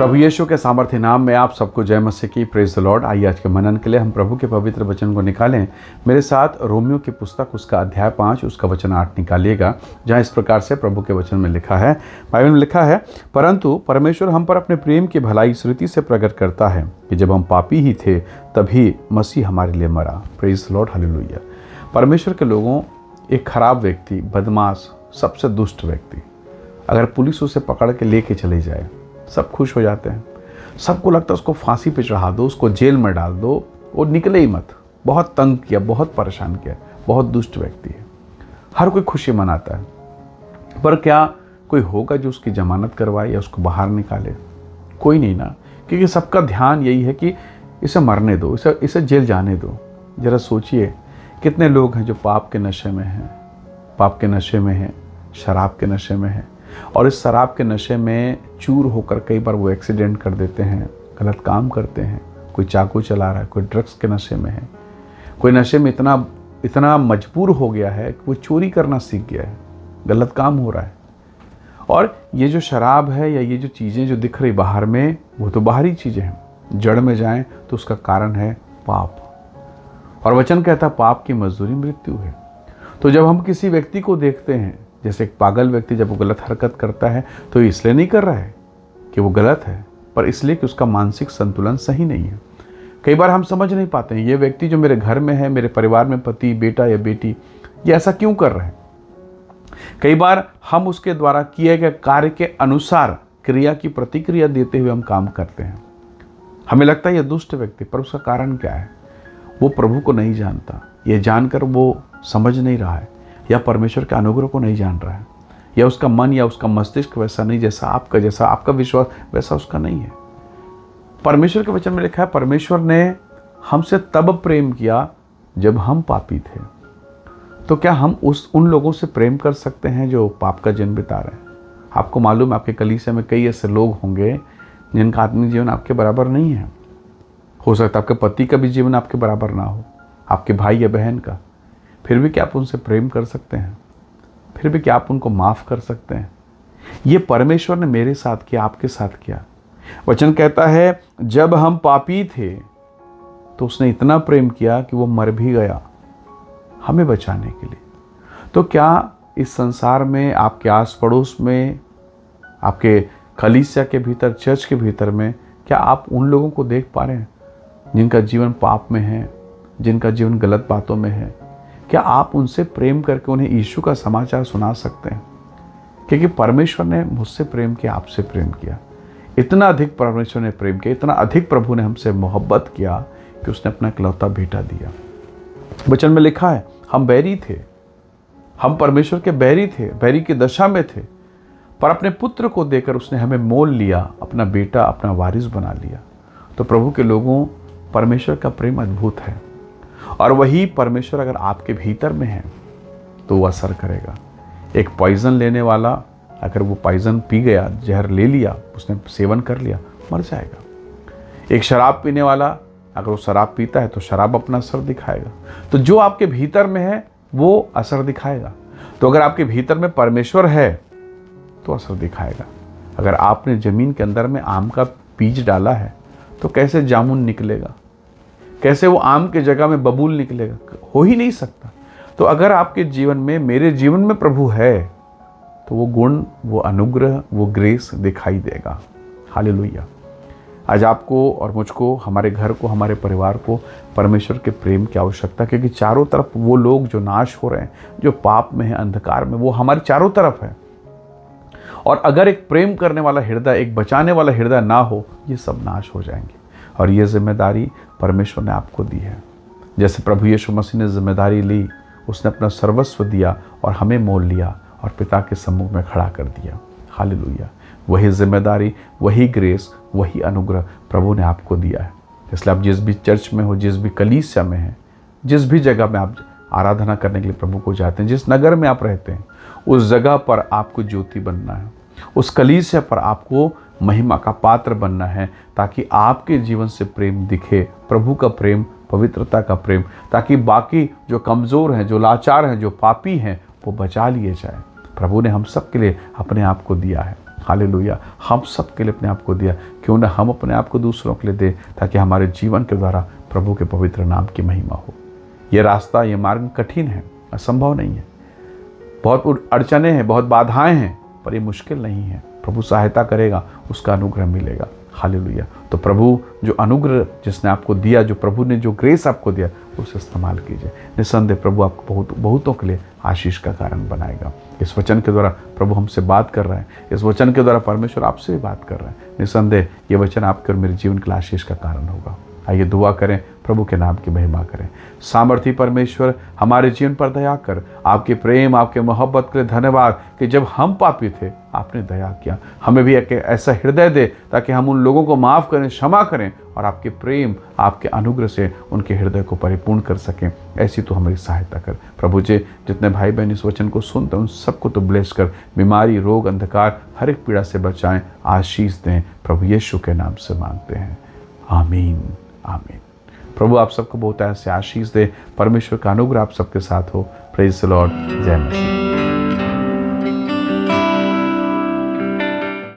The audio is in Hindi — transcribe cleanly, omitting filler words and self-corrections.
प्रभु यीशु के सामर्थ्य नाम में आप सबको जय मसीह की। Praise the Lord. आइए आज के मनन के लिए हम प्रभु के पवित्र वचन को निकालें। मेरे साथ रोमियो की पुस्तक उसका अध्याय 5 उसका वचन 8 निकालिएगा, जहाँ इस प्रकार से प्रभु के वचन में लिखा है, बाइबल में लिखा है, परंतु परमेश्वर हम पर अपने प्रेम की भलाई इस रीति से प्रकट करता है कि जब हम पापी ही थे तभी मसीह हमारे लिए मरा। Praise the Lord, hallelujah. परमेश्वर के लोगों, एक खराब व्यक्ति, बदमाश, सबसे दुष्ट व्यक्ति, अगर पुलिस उसे पकड़ के लेके चले जाए, सब खुश हो जाते हैं। सबको लगता है उसको फांसी पे चढ़ा दो, उसको जेल में डाल दो, वो निकले ही मत। बहुत तंग किया, बहुत परेशान किया, बहुत दुष्ट व्यक्ति है। हर कोई खुशी मनाता है, पर क्या कोई होगा जो उसकी जमानत करवाए या उसको बाहर निकाले? कोई नहीं ना, क्योंकि सबका ध्यान यही है कि इसे मरने दो, इसे जेल जाने दो। ज़रा सोचिए, कितने लोग हैं जो पाप के नशे में हैं, पाप के नशे में हैं, शराब के नशे में हैं, और इस शराब के नशे में चूर होकर कई बार वो एक्सीडेंट कर देते हैं, गलत काम करते हैं। कोई चाकू चला रहा है, कोई ड्रग्स के नशे में है, कोई नशे में इतना मजबूर हो गया है कि वो चोरी करना सीख गया है, गलत काम हो रहा है। और ये जो शराब है या ये जो चीज़ें जो दिख रही बाहर में, वो तो बाहरी चीज़ें हैं। जड़ में जाएं तो उसका कारण है पाप, और वचन कहता है पाप की मजदूरी मृत्यु है। तो जब हम किसी व्यक्ति को देखते हैं, जैसे एक पागल व्यक्ति जब वो गलत हरकत करता है, तो इसलिए नहीं कर रहा है कि वो गलत है, पर इसलिए कि उसका मानसिक संतुलन सही नहीं है। कई बार हम समझ नहीं पाते हैं, ये व्यक्ति जो मेरे घर में है, मेरे परिवार में पति, बेटा या बेटी, ये ऐसा क्यों कर रहा है। कई बार हम उसके द्वारा किए गए कार्य के अनुसार क्रिया की प्रतिक्रिया देते हुए हम काम करते हैं। हमें लगता है ये दुष्ट व्यक्ति, पर उसका कारण क्या है? वो प्रभु को नहीं जानता, ये जानकर वो समझ नहीं रहा है, या परमेश्वर के अनुग्रह को नहीं जान रहा है, या उसका मन या उसका मस्तिष्क वैसा नहीं, जैसा आपका विश्वास वैसा उसका नहीं है। परमेश्वर के वचन में लिखा है, परमेश्वर ने हमसे तब प्रेम किया जब हम पापी थे। तो क्या हम उन लोगों से प्रेम कर सकते हैं जो पाप का जीवन बिता रहे हैं? आपको मालूम है, आपके कलीसिया में कई ऐसे लोग होंगे जिनका आत्मिक जीवन आपके बराबर नहीं है। हो सकता है आपके पति का भी जीवन आपके बराबर ना हो, आपके भाई या बहन का। फिर भी क्या आप उनसे प्रेम कर सकते हैं? फिर भी क्या आप उनको माफ़ कर सकते हैं? ये परमेश्वर ने मेरे साथ किया, आपके साथ किया। वचन कहता है, जब हम पापी थे तो उसने इतना प्रेम किया कि वो मर भी गया हमें बचाने के लिए। तो क्या इस संसार में, आपके आस पड़ोस में, आपके कलीसिया के भीतर, चर्च के भीतर में, क्या आप उन लोगों को देख पा रहे हैं जिनका जीवन पाप में है, जिनका जीवन गलत बातों में है? क्या आप उनसे प्रेम करके उन्हें यीशु का समाचार सुना सकते हैं? क्योंकि परमेश्वर ने मुझसे प्रेम किया, आपसे प्रेम किया। इतना अधिक परमेश्वर ने प्रेम किया, इतना अधिक प्रभु ने हमसे मोहब्बत किया कि उसने अपना इकलौता बेटा दिया। वचन में लिखा है, हम बैरी थे, हम परमेश्वर के बैरी थे, बैरी की दशा में थे, पर अपने पुत्र को देकर उसने हमें मोल लिया, अपना बेटा, अपना वारिस बना लिया। तो प्रभु के लोगों, परमेश्वर का प्रेम अद्भुत है, और वही परमेश्वर अगर आपके भीतर में है तो वो असर करेगा। एक पॉइजन लेने वाला अगर वो पॉइजन पी गया, जहर ले लिया, उसने सेवन कर लिया, मर जाएगा। एक शराब पीने वाला अगर वो शराब पीता है तो शराब अपना असर दिखाएगा। तो जो आपके भीतर में है वो असर दिखाएगा। तो अगर आपके भीतर में परमेश्वर है तो असर दिखाएगा। अगर आपने ज़मीन के अंदर में आम का बीज डाला है तो कैसे जामुन निकलेगा? कैसे वो आम के जगह में बबूल निकलेगा? हो ही नहीं सकता। तो अगर आपके जीवन में, मेरे जीवन में प्रभु है, तो वो गुण, वो अनुग्रह, वो ग्रेस दिखाई देगा। हालेलुया। आज आपको और मुझको, हमारे घर को, हमारे परिवार को परमेश्वर के प्रेम की आवश्यकता, क्योंकि चारों तरफ वो लोग जो नाश हो रहे हैं, जो पाप में है, अंधकार में, वो हमारे चारों तरफ है। और अगर एक प्रेम करने वाला हृदय, एक बचाने वाला हृदय ना हो, ये सब नाश हो जाएंगे। और ये जिम्मेदारी परमेश्वर ने आपको दी है। जैसे प्रभु यीशु मसीह ने जिम्मेदारी ली, उसने अपना सर्वस्व दिया और हमें मोल लिया और पिता के सम्मुख में खड़ा कर दिया। हालेलुया। वही जिम्मेदारी, वही ग्रेस, वही अनुग्रह प्रभु ने आपको दिया है। इसलिए आप जिस भी चर्च में हो, जिस भी कलीसिया में हैं, जिस भी जगह में आप आराधना करने के लिए प्रभु को जाते हैं, जिस नगर में आप रहते हैं, उस जगह पर आपको ज्योति बनना है। उस कलीसिया पर आपको महिमा का पात्र बनना है, ताकि आपके जीवन से प्रेम दिखे, प्रभु का प्रेम, पवित्रता का प्रेम, ताकि बाकी जो कमज़ोर हैं, जो लाचार हैं, जो पापी हैं, वो बचा लिए जाए। प्रभु ने हम सब के लिए अपने आप को दिया है। हालेलुया। हम सब के लिए अपने आप को दिया, क्यों ना हम अपने आप को दूसरों के लिए दें, ताकि हमारे जीवन के द्वारा प्रभु के पवित्र नाम की महिमा हो। ये रास्ता, ये मार्ग कठिन है, असंभव नहीं है, बहुत अड़चने हैं, बहुत बाधाएं हैं, पर ये मुश्किल नहीं है। प्रभु सहायता करेगा, उसका अनुग्रह मिलेगा। हालेलुया। तो प्रभु जो अनुग्रह जिसने आपको दिया, जो प्रभु ने जो ग्रेस आपको दिया, उसे इस्तेमाल कीजिए। निसंदेह प्रभु आपको बहुतों के लिए आशीष का कारण बनाएगा। इस वचन के द्वारा प्रभु हमसे बात कर रहे हैं, इस वचन के द्वारा परमेश्वर आपसे भी बात कर रहे हैं। निसंदेह ये वचन आपके और मेरे जीवन के लिए आशीष का कारण होगा। आइए दुआ करें, प्रभु के नाम की महिमा करें। सामर्थी परमेश्वर, हमारे जीवन पर दया कर। आपके प्रेम, आपके मोहब्बत के लिए धन्यवाद कि जब हम पापी थे आपने दया किया। हमें भी एक ऐसा हृदय दे ताकि हम उन लोगों को माफ़ करें, क्षमा करें और आपके प्रेम, आपके अनुग्रह से उनके हृदय को परिपूर्ण कर सकें। ऐसी तो हमारी सहायता कर प्रभु जी। जितने भाई बहन इस वचन को सुनते हैं उन सबको तो ब्लेस कर, बीमारी, रोग, अंधकार, हर एक पीड़ा से बचाएं, आशीष दें। प्रभु यीशु के नाम से मांगते हैं, आमीन आमीन। प्रभु आप सबको बहुत ऐसे आशीष दे। परमेश्वर का अनुग्रह आप सबके साथ हो। Praise the Lord. जय मसीह।